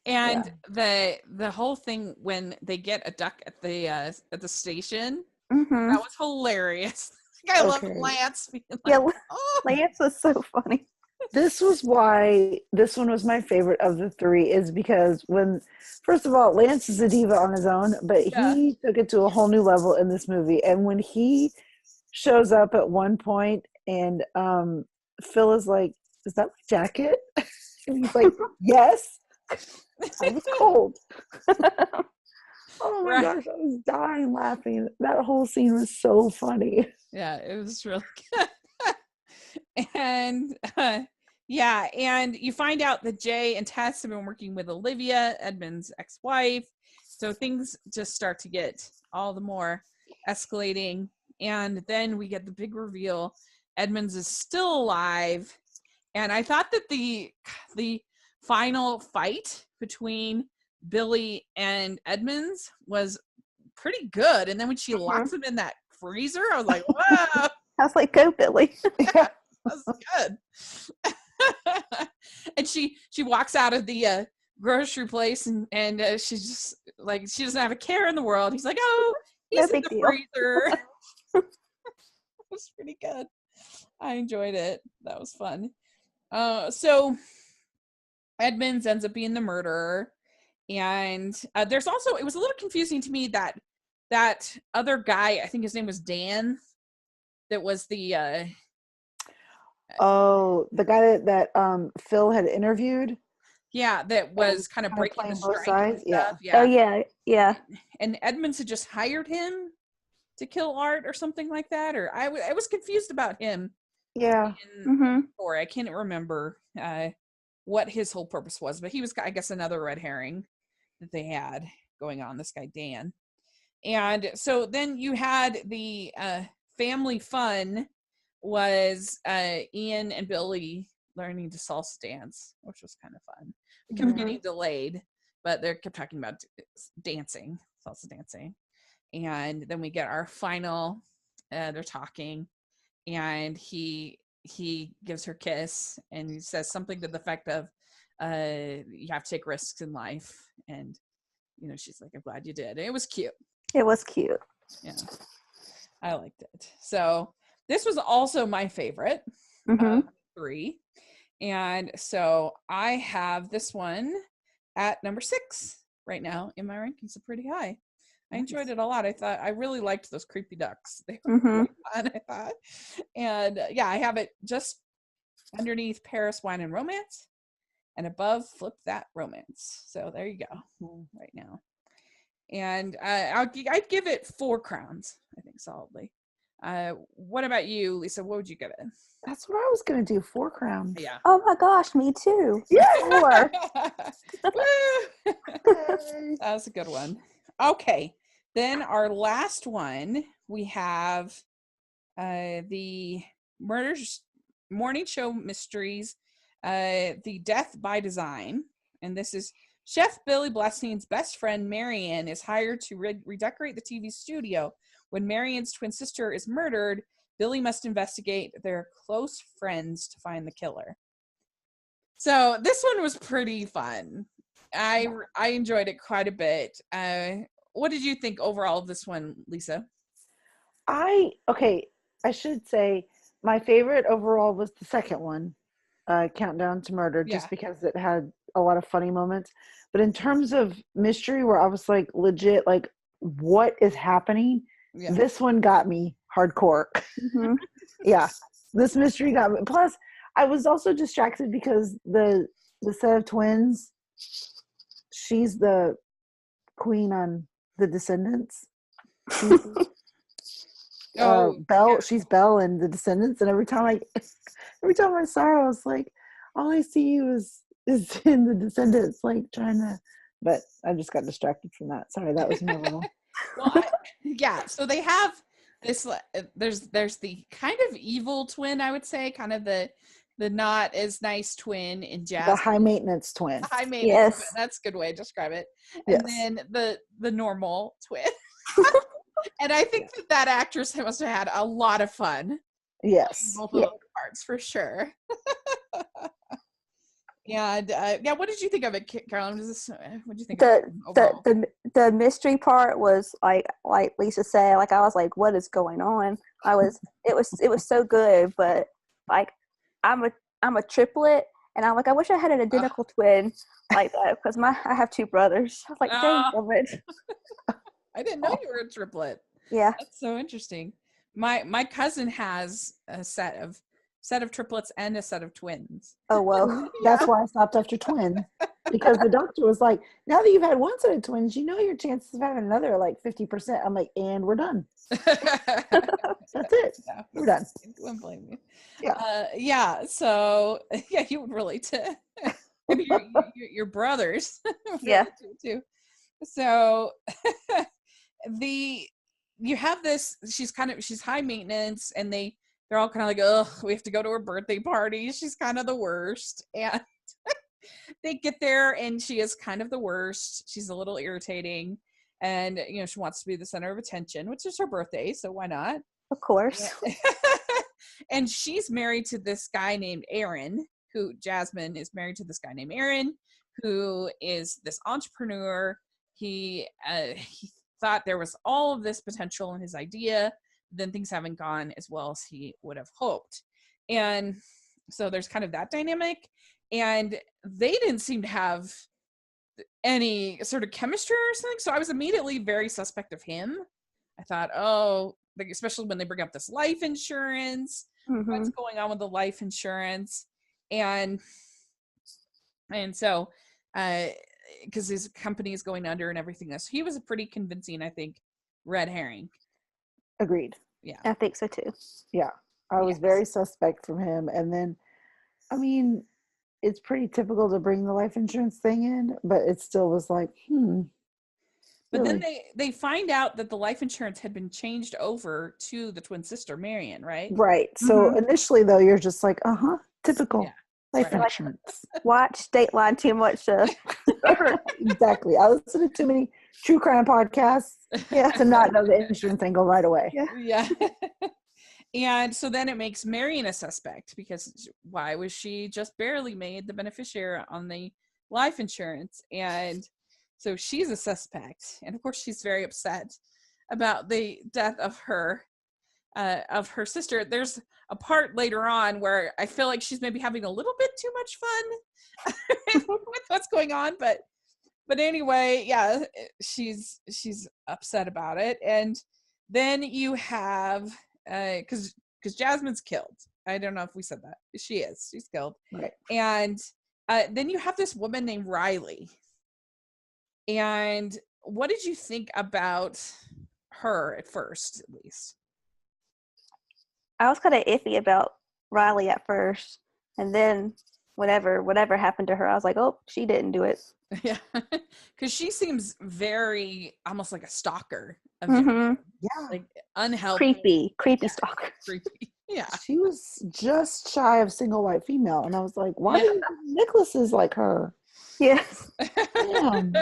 And the whole thing when they get a duck at the station, that was hilarious. I love Lance being like, oh. Lance was so funny. This was why this one was my favorite of the three, is because when, first of all, Lance is a diva on his own, but he took it to a whole new level in this movie. And when he shows up at one point and Phil is like, is that my jacket? And he's like, yes. I was cold. Oh my gosh, I was dying laughing. That whole scene was so funny. Yeah, it was really good. And and you find out that Jay and Tess have been working with Olivia, Edmund's ex-wife. So things just start to get all the more escalating. And then we get the big reveal. Edmonds is still alive. And I thought that the final fight between Billy and Edmonds was pretty good. And then when she locks him in that freezer, I was like, whoa. I was like, go, Billy. Yeah, that was good. And she walks out of the grocery place and she's just like, she doesn't have a care in the world. He's like, oh, he's in the freezer. It was pretty good. I enjoyed it. That was fun. So Edmonds ends up being the murderer. And there's also, it was a little confusing to me that other guy, I think his name was Dan, that was the the guy that Phil had interviewed. Yeah, that was kind of breaking the strike and stuff. Yeah. Oh yeah. And Edmonds had just hired him to kill Art or something like that, or I was confused about him. Yeah. Or I can't remember what his whole purpose was, but he was, I guess, another red herring that they had going on. This guy Dan, and so then you had the family fun was Ian and Billy learning to salsa dance, which was kind of fun. It kept getting delayed, but they kept talking about dancing, salsa dancing. And then we get our final, they're talking, and he gives her a kiss, and he says something to the effect of, you have to take risks in life. And, she's like, I'm glad you did. And it was cute. It was cute. Yeah. I liked it. So this was also my favorite three. And so I have this one at number 6 right now in my rankings. So pretty high. I enjoyed it a lot. I really liked those creepy ducks. They were really fun, I thought. And I have it just underneath Paris, Wine, and Romance, and above Flip That Romance. So there you go, right now. And I'd give it 4 crowns, I think, solidly. What about you, Lisa? What would you give it? That's what I was going to do, 4 crowns. Yeah. Oh my gosh, me too. Yeah. 4. That was a good one. Okay. Then our last one, we have the Morning Show Mysteries, The Death by Design. And this is Chef Billy Blessing's best friend, Marianne, is hired to redecorate the TV studio. When Marianne's twin sister is murdered, Billy must investigate their close friends to find the killer. So this one was pretty fun. I enjoyed it quite a bit. What did you think overall of this one, Lisa? I should say my favorite overall was the second one, Countdown to Murder, just because it had a lot of funny moments. But in terms of mystery, where I was like legit, like, what is happening? Yeah. This one got me hardcore. Yeah, this mystery got me. Plus, I was also distracted because the set of twins, she's the queen on The Descendants. Belle, she's Belle in The Descendants, and every time I saw her, I was like, all I see is in The Descendants, like trying to. But I just got distracted from that. Sorry, that was memorable. Well, yeah. So they have this. There's the kind of evil twin, I would say, kind of the not as nice twin in The high Jasmine. maintenance twin. High maintenance twin. Yes. That's a good way to describe it. And Yes. then the normal twin. And I think that actress must have had a lot of fun Yes. both of those parts for sure. And yeah, what did you think of it, Carolyn? What did you think of it overall? The mystery part was like Lisa said, like I was like, what is going on? It was so good, but like I'm a triplet, and I'm like, I wish I had an identical twin like that, because I have two brothers. I was like, dang it. I didn't know you were a triplet. Yeah. That's so interesting. My cousin has a set of triplets and a set of twins. Oh well. That's why I stopped after twins, because the doctor was like, now that you've had one set of twins, you know your chances of having another are like 50%. I'm like, and we're done. That's it. Yeah. We're done. I wouldn't blame you. Yeah. Yeah. So yeah, you would relate to your brothers. Yeah. Too. So you have this. She's high maintenance, and they're all kind of like, oh, we have to go to her birthday party. She's kind of the worst, and they get there, and she is kind of the worst. She's a little irritating, and she wants to be the center of attention, which is her birthday, so why not? Of course. Yeah. And she's married to this guy named Aaron, Jasmine is married to this guy named Aaron, who is this entrepreneur. He thought there was all of this potential in his idea, then things haven't gone as well as he would have hoped. And so there's kind of that dynamic, and they didn't seem to have any sort of chemistry or something. So I was immediately very suspect of him. I thought, oh, like, especially when they bring up this life insurance, what's going on with the life insurance? And so, because his company is going under and everything else. He was a pretty convincing, I think, red herring. Agreed. Yeah. I think so too. Yeah. I was very suspect from him. And then, I mean, it's pretty typical to bring the life insurance thing in, but it still was like, But really? then they find out that the life insurance had been changed over to the twin sister, Marion, right? Right. So initially, though, you're just like, typical. Yeah. Life Right. insurance. Watch Dateline too much. Exactly. I listen to too many true crime podcasts to not know the insurance angle right away. Yeah. And so then it makes Marion a suspect, because why was she just barely made the beneficiary on the life insurance? And so she's a suspect. And of course, she's very upset about the death of her sister. There's a part later on where I feel like she's maybe having a little bit too much fun with what's going on, but anyway, yeah, she's upset about it. And then you have because Jasmine's killed. I don't know if we said that. She's killed. Right. And then you have this woman named Riley. And what did you think about her at first, at least? I was kind of iffy about Riley at first, and then whatever happened to her, I was like, oh, she didn't do it. Yeah, because she seems very almost like a stalker. Yeah, like unhealthy, creepy stalker. Creepy. Yeah, she was just shy of single white female, and I was like, why do Nicholas is like her? Yes. Damn.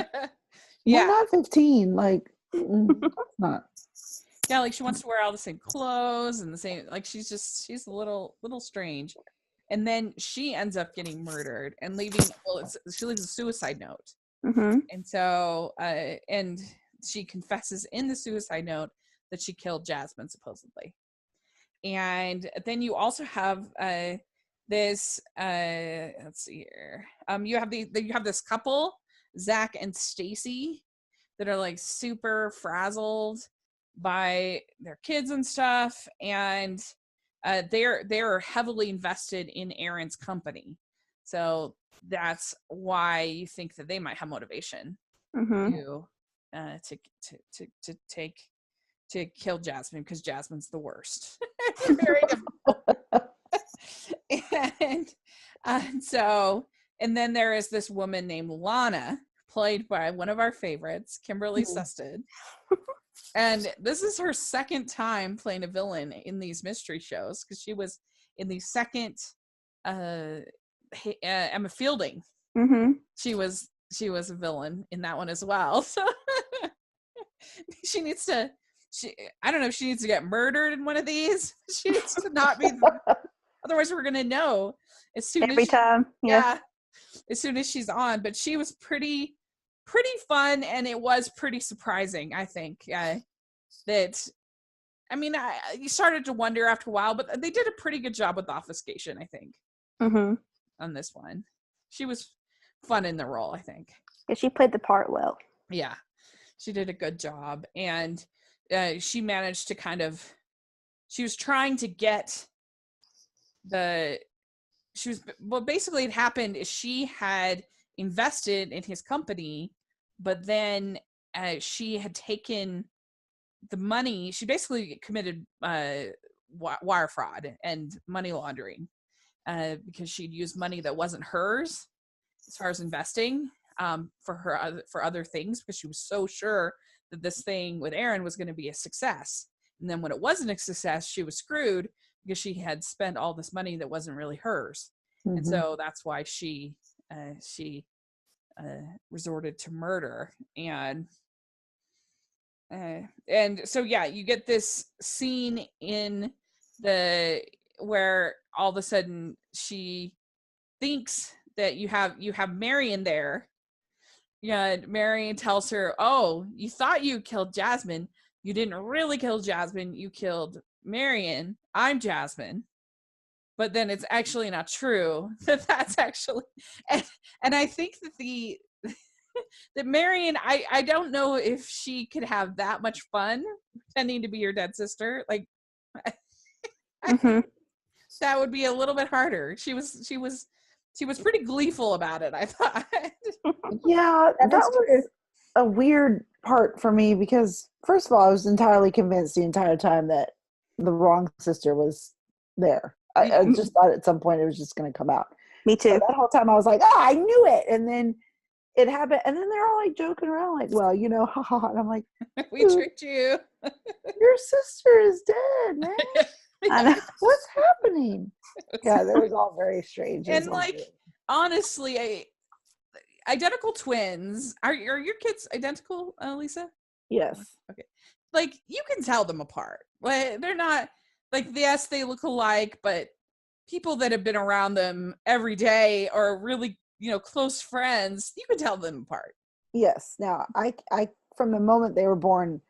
Yeah, we're not 15. Like, not. Yeah, like she wants to wear all the same clothes and the same, like she's a little strange. And then she ends up getting murdered and leaving, she leaves a suicide note. And so, and she confesses in the suicide note that she killed Jasmine, supposedly. And then you also have this, let's see here. You have this couple, Zach and Stacy, that are like super frazzled by their kids and stuff, and they're heavily invested in Aaron's company, so that's why you think that they might have motivation to kill Jasmine, because Jasmine's the worst. Very difficult. And then there is this woman named Lana, played by one of our favorites, Kimberly Susted. And this is her second time playing a villain in these mystery shows, because she was in the second Emma Fielding. Mm-hmm. She was a villain in that one as well. So she needs to. I don't know if she needs to get murdered in one of these. She needs to not be. Otherwise, we're gonna know as soon Every time. Yeah, as soon as she's on. But she was pretty fun, and it was pretty surprising, I think. That, I mean, you started to wonder after a while, but they did a pretty good job with obfuscation, I think. Mm-hmm. On this one, she was fun in the role, I think. Yeah, she played the part well. Yeah, she did a good job, and she managed to kind of. She was trying to get basically it happened is she had invested in his company, but then she had taken the money. She basically committed wire fraud and money laundering, because she'd used money that wasn't hers as far as investing, for other things, because she was so sure that this thing with Aaron was going to be a success. And then when it wasn't a success, she was screwed because she had spent all this money that wasn't really hers. Mm-hmm. And so that's why she resorted to murder. And so yeah, you get this scene in where all of a sudden she thinks that you have Marion there. Yeah, Marion tells her, "Oh, you thought you killed Jasmine. You didn't really kill Jasmine. You killed Marion. I'm Jasmine." But then it's actually not true. That's actually, and I think that that Marion, I don't know if she could have that much fun pretending to be your dead sister. Like, I think that would be a little bit harder. She was pretty gleeful about it, I thought. Yeah, that was a weird part for me because, first of all, I was entirely convinced the entire time that the wrong sister was there. I just thought at some point it was just going to come out. Me too. So that whole time I was like, I knew it. And then it happened. And then they're all like joking around, like, well, ha ha ha. And I'm like, we tricked you. Your sister is dead, man. I know. What's happening? Yeah, that was all very strange. And like, honestly, identical twins. Are your kids identical, Lisa? Yes. Okay. Like, you can tell them apart. Like, they're not like, yes, they look alike, but people that have been around them every day or really, close friends, you can tell them apart. Yes. Now, I from the moment they were born,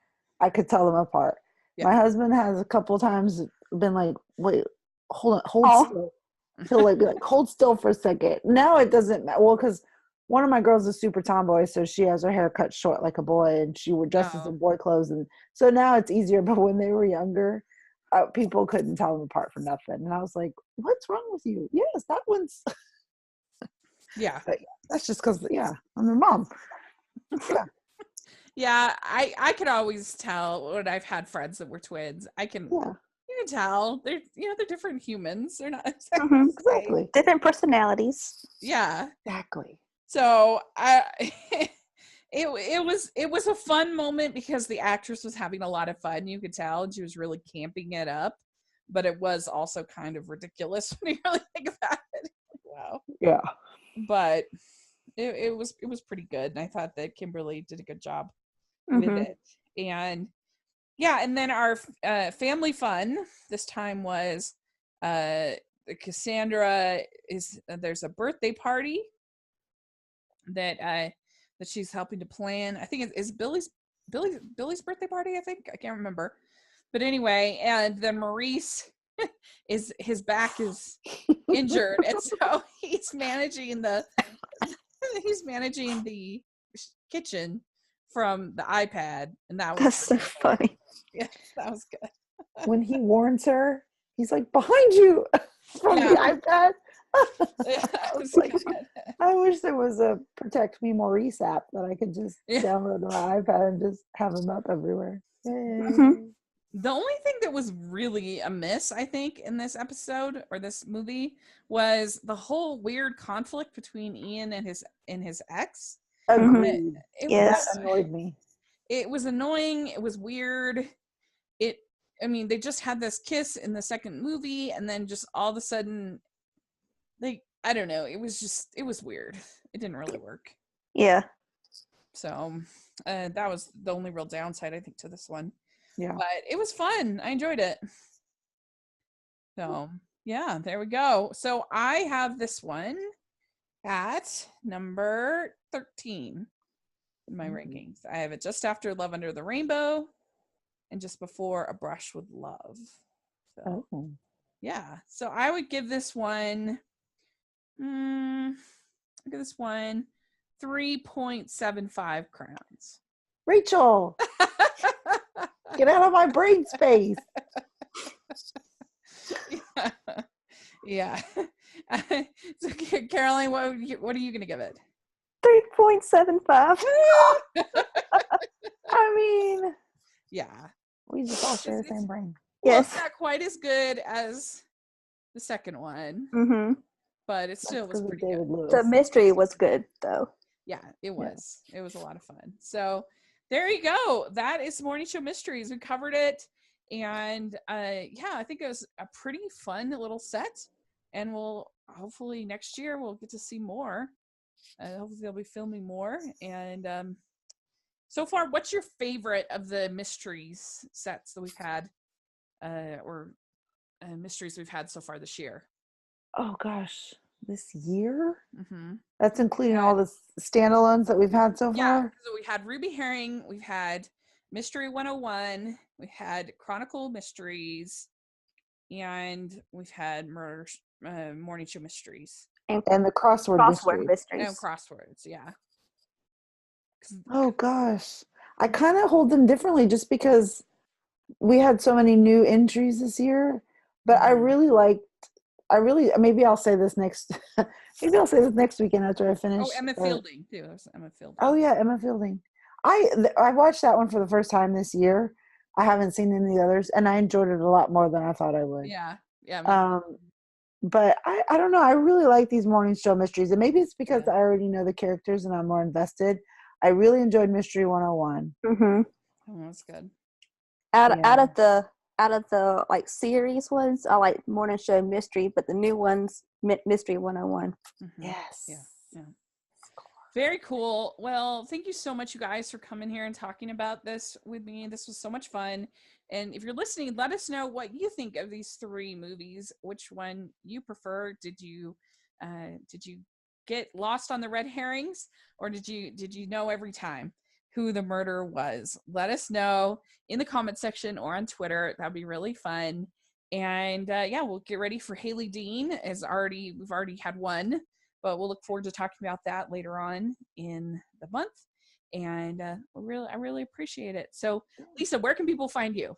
I could tell them apart. Yeah. My husband has a couple times been like, wait, hold still. He'll like be like, hold still for a second. Now it doesn't matter. Well, because one of my girls is super tomboy, so she has her hair cut short like a boy, and she would dress in boy clothes, and so now it's easier. But when they were younger, people couldn't tell them apart for nothing, and I was like, "What's wrong with you?" Yes, that one's. Yeah, but that's just because I'm their mom. Yeah. Yeah, I could always tell when I've had friends that were twins. You can tell they're different humans. They're not exactly different personalities. Yeah, exactly. So it was a fun moment because the actress was having a lot of fun. You could tell, and she was really camping it up, but it was also kind of ridiculous when you really think about it. Wow. Yeah. But it was pretty good, and I thought that Kimberly did a good job with it. And and then our family fun this time was Cassandra there's a birthday party that she's helping to plan. I think it's Billy's birthday party, I think. I can't remember. But anyway, and then Maurice his back is injured, and so he's managing the kitchen from the iPad, and that's so funny. Yeah, that was good. When he warns her, he's like, behind you from the iPad. I was like, I wish there was a Protect Me Maurice app that I could just download on my iPad and just have them up everywhere. The only thing that was really amiss, I think, in this episode or this movie was the whole weird conflict between Ian and his ex. Agreed. Yes. That annoyed me. it was annoying. It was weird. I mean, they just had this kiss in the second movie, and then just all of a sudden, I don't know. It was weird. It didn't really work. Yeah. So that was the only real downside, I think, to this one. Yeah. But it was fun. I enjoyed it. So yeah, there we go. So I have this one at number 13 in my rankings. I have it just after Love Under the Rainbow and just before A Brush with Love. So yeah. So I would give this one 3.75 crowns. Rachel, get out of my brain space. Yeah. So Caroline, what are you going to give it? 3.75. I mean, yeah, we just all share the same brain. Well, yes. It's not quite as good as the second one, Mm-hmm. but it still was pretty David good. Lewis. The mystery was good, though. Yeah, it was. Yeah. It was a lot of fun. So there you go. That is Morning Show Mysteries. We covered it. And yeah, I think it was a pretty fun little set. And we'll hopefully next year we'll get to see more. Hopefully they'll be filming more. And so far, what's your favorite of the mysteries sets that we've had, or mysteries we've had so far this year? Oh gosh, this year? Mm-hmm. That's including all the standalones that we've had so Yeah, far? so we had Ruby Herring, we've had Mystery 101, we had Chronicle Mysteries, and we've had Morning Show Mysteries. And the crossword mysteries. No, crosswords, yeah. Oh gosh. I kind of hold them differently just because we had so many new entries this year. But maybe I'll say this next weekend after I finish. Oh, Emma Fielding too. There's Emma Fielding. Oh yeah, Emma Fielding. I watched that one for the first time this year. I haven't seen any of the others, and I enjoyed it a lot more than I thought I would. Yeah. But I don't know. I really like these morning show mysteries, and maybe it's because I already know the characters and I'm more invested. I really enjoyed Mystery 101. Mm-hmm. Oh, that's good. Out of the like series ones, I like Morning Show Mystery, but the new ones, Mystery 101. Mm-hmm. Yes. Yeah. Very cool. Well, thank you so much, you guys, for coming here and talking about this with me. This was so much fun. And if you're listening, let us know what you think of these three movies. Which one you prefer? Did you get lost on the red herrings, or did you know every time who the murderer was? Let us know in the comment section or on Twitter. That'd be really fun. And yeah, we'll get ready for Haley Dean. We've already had one. But we'll look forward to talking about that later on in the month. And I really appreciate it. So, Lisa, where can people find you?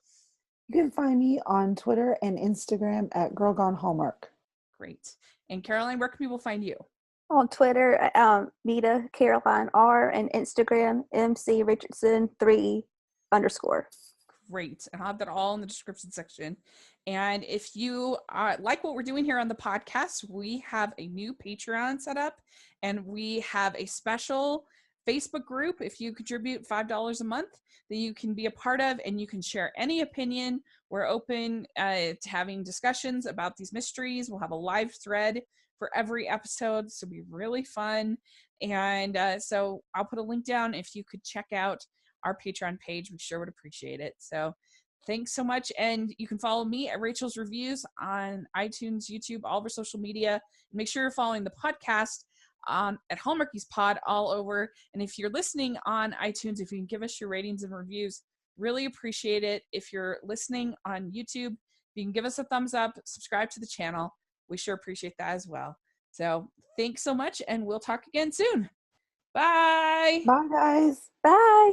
You can find me on Twitter and Instagram at Girl Gone Hallmark. Great. And Caroline, where can people find you? On Twitter, Nita Caroline R, and Instagram, MC Richardson 3_. Great. And I'll have that all in the description section. And if you like what we're doing here on the podcast, we have a new Patreon set up, and we have a special Facebook group. If you contribute $5 a month, that you can be a part of, and you can share any opinion. We're open to having discussions about these mysteries. We'll have a live thread for every episode, so it'll be really fun. And so I'll put a link down. If you could check out our Patreon page, we sure would appreciate it. So thanks so much. And you can follow me at Rachel's Reviews on iTunes, YouTube, all of our social media. Make sure you're following the podcast at Hallmarkies Pod all over. And if you're listening on iTunes, if you can give us your ratings and reviews, really appreciate it. If you're listening on YouTube, you can give us a thumbs up, subscribe to the channel. We sure appreciate that as well. So thanks so much, and we'll talk again soon. Bye. Bye, guys. Bye.